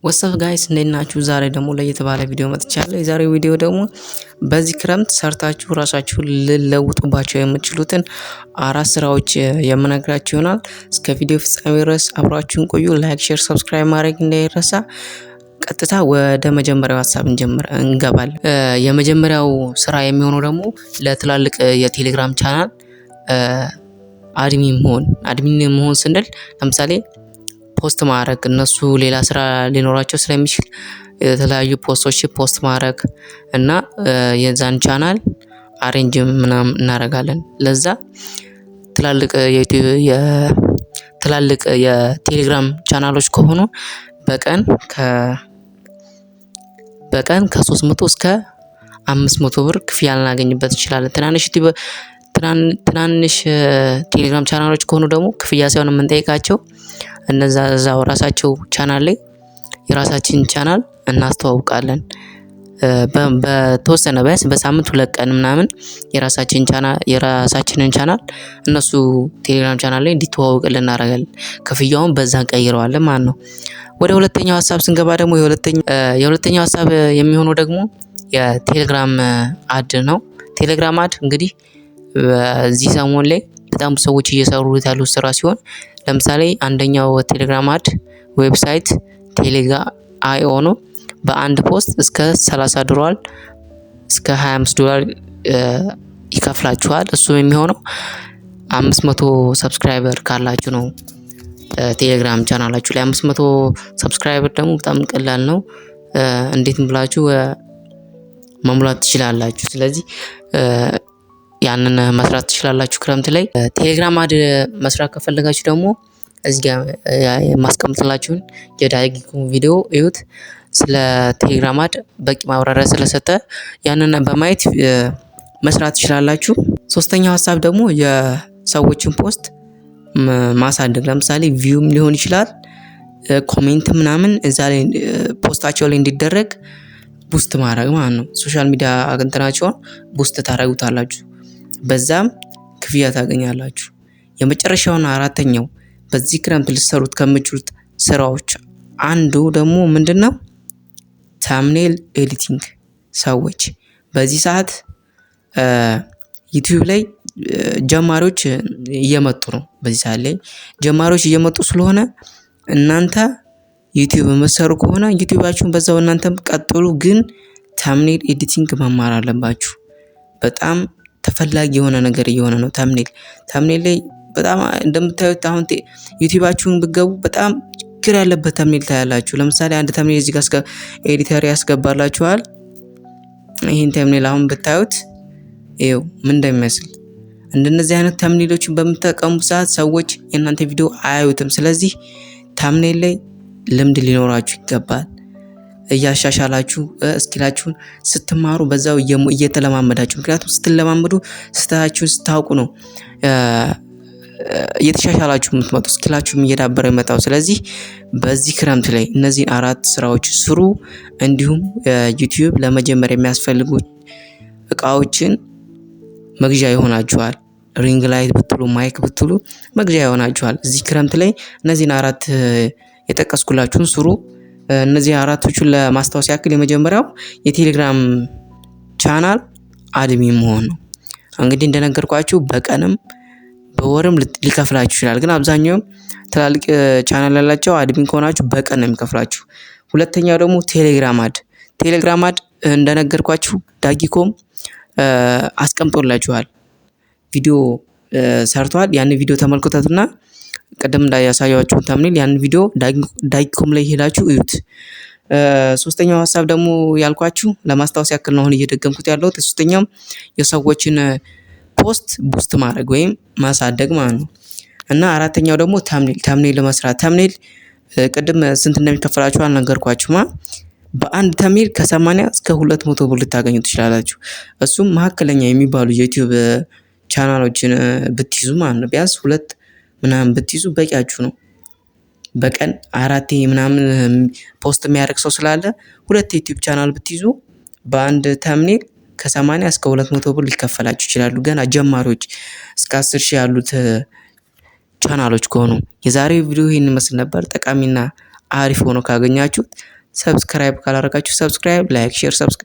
ወሰፍ ጋይስ እንዴት ናችሁ? ዛሬ ደግሞ ለየት ባለ ቪዲዮ መጥቻለሁ። የዛሬው ቪዲዮ ደግሞ በዚህ ክረምት ሰርታችሁ ራሳችሁን ልለውጡባቸው የምትችሉትን አራት ስራዎች የምነግራችሁ ይሆናል። እስከ ቪዲዮ ፍጻሜ ድረስ አብራችሁን ቆዩ። ላይክ፣ ሼር፣ ሰብስክራይብ ማድረግ እንዳይረሳ። ቀጥታ ወደ መጀመሪያው ሀሳብ እንገባለን። የመጀመሪያው ስራ የሚሆነው ደግሞ ለትላልቅ የቴሌግራም ቻናል አድሚን መሆን ስንል ለምሳሌ ፖስት ማድረግ እነሱ ሌላ ስራ ሊኖራቸው ስለሚችል የተለያዩ ፖስት ማድረግ እና የዛን ቻናል አሬንጅ ምናምን እናደርጋለን። ለዛ ትላልቅ የቴሌግራም ቻናሎች ከሆኑ በቀን ከ300 እስከ 500 ብር ክፍያ ልናገኝበት እንችላለን። ትናንሽ ቴሌግራም ቻናሎች ከሆኑ ደግሞ ክፍያ ሳይሆን የምንጠይቃቸው እዛው ራሳቸው ቻናል ላይ የራሳችን ቻናል እናስተዋውቃለን። በተወሰነ ቢያንስ በሳምንት 2 ቀን ምናምን የራሳችንን ቻናል እነሱ ቴሌግራም ቻናል ላይ እንዲተዋወቅልን እናደርጋለን። ክፍያውን በዛ እንቀይረዋለን ማለት ነው። ወደ ሁለተኛው ሀሳብ ስንገባ ደግሞ የሁለተኛው ሀሳብ የሚሆነው ደግሞ የቴሌግራም አድ ነው። ቴሌግራም አድ እንግዲህ በዚህ ሰሞን ላይ በጣም ሰዎች እየሰሩት ያሉት ስራ ሲሆን ለምሳሌ አንደኛው ቴሌግራም አድ ዌብሳይት ቴሌጋ አይኦ ነው። በአንድ ፖስት እስከ $30 እስከ $25 ይከፍላችኋል። እሱም የሚሆነው 500 ሰብስክራይበር ካላችሁ ነው። ቴሌግራም ቻናላችሁ ላይ 500 ሰብስክራይበር ደግሞ በጣም ቀላል ነው። እንዴት ብላችሁ መሙላት ትችላላችሁ። ስለዚህ ያንን መስራት ትችላላችሁ። ክረምት ላይ ቴሌግራም አድ መስራት ከፈለጋችሁ ደግሞ እዚህ ጋር የማስቀምጥላችሁን የዳጊኮም ቪዲዮ እዩት። ስለ ቴሌግራም አድ በቂ ማብራሪያ ስለሰጠ ያንን በማየት መስራት ትችላላችሁ። ሶስተኛው ሀሳብ ደግሞ የሰዎችን ፖስት ማሳደግ፣ ለምሳሌ ቪውም ሊሆን ይችላል ኮሜንት ምናምን እዛ ላይ ፖስታቸው ላይ እንዲደረግ ቡስት ማድረግ ማለት ነው። ሶሻል ሚዲያ እንትናቸውን ቡስት ታደርጉታላችሁ፣ በዛም ክፍያ ታገኛላችሁ። የመጨረሻውና አራተኛው በዚህ ክረምት ልትሰሩት ከምትችሉት ስራዎች አንዱ ደግሞ ምንድነው? ታምኔል ኤዲቲንግ። ሰዎች በዚህ ሰዓት ዩቲዩብ ላይ ጀማሪዎች እየመጡ ነው። በዚህ ሰዓት ላይ ጀማሪዎች እየመጡ ስለሆነ እናንተ ዩቲዩብ የምትሰሩ ከሆነ ዩቲዩባችሁን በዛው እናንተም ቀጥሉ፣ ግን ታምኔል ኤዲቲንግ መማር አለባችሁ። በጣም ተፈላጊ የሆነ ነገር እየሆነ ነው። ታምኔል ላይ በጣም እንደምታዩት አሁን ዩቲዩባችሁን ብትገቡ በጣም ችግር ያለበት ታምኔል ታያላችሁ። ለምሳሌ አንድ ታምኔል እዚህ ጋር ኤዲተር ያስገባላችኋል። ይሄን ታምኔል አሁን ብታዩት ይኸው ምን እንደሚመስል። እንደነዚህ አይነት ታምኔሎችን በምትጠቀሙ ሰዓት ሰዎች የእናንተ ቪዲዮ አያዩትም። ስለዚህ ታምኔል ላይ ልምድ ሊኖራችሁ ይገባል። እያሻሻላችሁ ስኪላችሁን ስትማሩ በዛው እየተለማመዳችሁ፣ ምክንያቱም ስትለማመዱ ስህተታችሁን ስታውቁ ነው እየተሻሻላችሁ የምትመጡ፣ ስኪላችሁም እየዳበረ ይመጣው። ስለዚህ በዚህ ክረምት ላይ እነዚህን 4 ስራዎች ስሩ። እንዲሁም ዩቲዩብ ለመጀመር የሚያስፈልጉ እቃዎችን መግዣ ይሆናችኋል። ሪንግ ላይት ብትሉ ማይክ ብትሉ መግዣ ይሆናችኋል። እዚህ ክረምት ላይ እነዚህን 4 የጠቀስኩላችሁን ስሩ። እነዚህ 4ቶቹን ለማስታወስ ያክል የመጀመሪያው የቴሌግራም ቻናል አድሚን መሆን ነው። እንግዲህ እንደነገርኳችሁ በቀንም በወርም ሊከፍላችሁ ይችላል፣ ግን አብዛኛው ትላልቅ ቻናል ያላቸው አድሚን ከሆናችሁ በቀን ነው የሚከፍላችሁ። ሁለተኛው ደግሞ ቴሌግራም አድ እንደነገርኳችሁ ዳጊኮም አስቀምጦላችኋል፣ ቪዲዮ ሰርቷል። ያን ቪዲዮ ተመልከቱና ቀደም እንዳያሳያችሁ ታምኔል ያን ቪዲዮ ዳጊኮም ላይ ሄዳችሁ እዩት። ሶስተኛው ሀሳብ ደግሞ ያልኳችሁ ለማስታወስ ያክል ነው አሁን እየደገምኩት ያለሁት። ሶስተኛው የሰዎችን ፖስት ቡስት ማድረግ ወይም ማሳደግ ማለት ነው። እና አራተኛው ደግሞ ታምኔል ለመስራት። ታምኔል ቅድም ስንት እንደሚከፈላችሁ አልነገርኳችሁማ። በአንድ ታምኔል ከ80 እስከ 200 ብር ልታገኙ ትችላላችሁ። እሱም መካከለኛ የሚባሉ የዩቲዩብ ቻናሎችን ብትይዙ ማለት ነው። ቢያንስ 2 ምናምን ብትይዙ በቂያችሁ ነው። በቀን 4 ምናምን ፖስት የሚያደርግ ሰው ስላለ 2 ዩቲዩብ ቻናል ብትይዙ በአንድ ታምኔል ከ80 እስከ 200 ብር ሊከፈላችሁ ይችላሉ። ገና ጀማሪዎች እስከ 10,000 ያሉት ቻናሎች ከሆኑ። የዛሬው ቪዲዮ ይሄን ይመስል ነበር። ጠቃሚና አሪፍ ሆኖ ካገኛችሁት ሰብስክራይብ ካላደረጋችሁ ሰብስክራይብ፣ ላይክ፣ ሼር፣ ሰብስክራይብ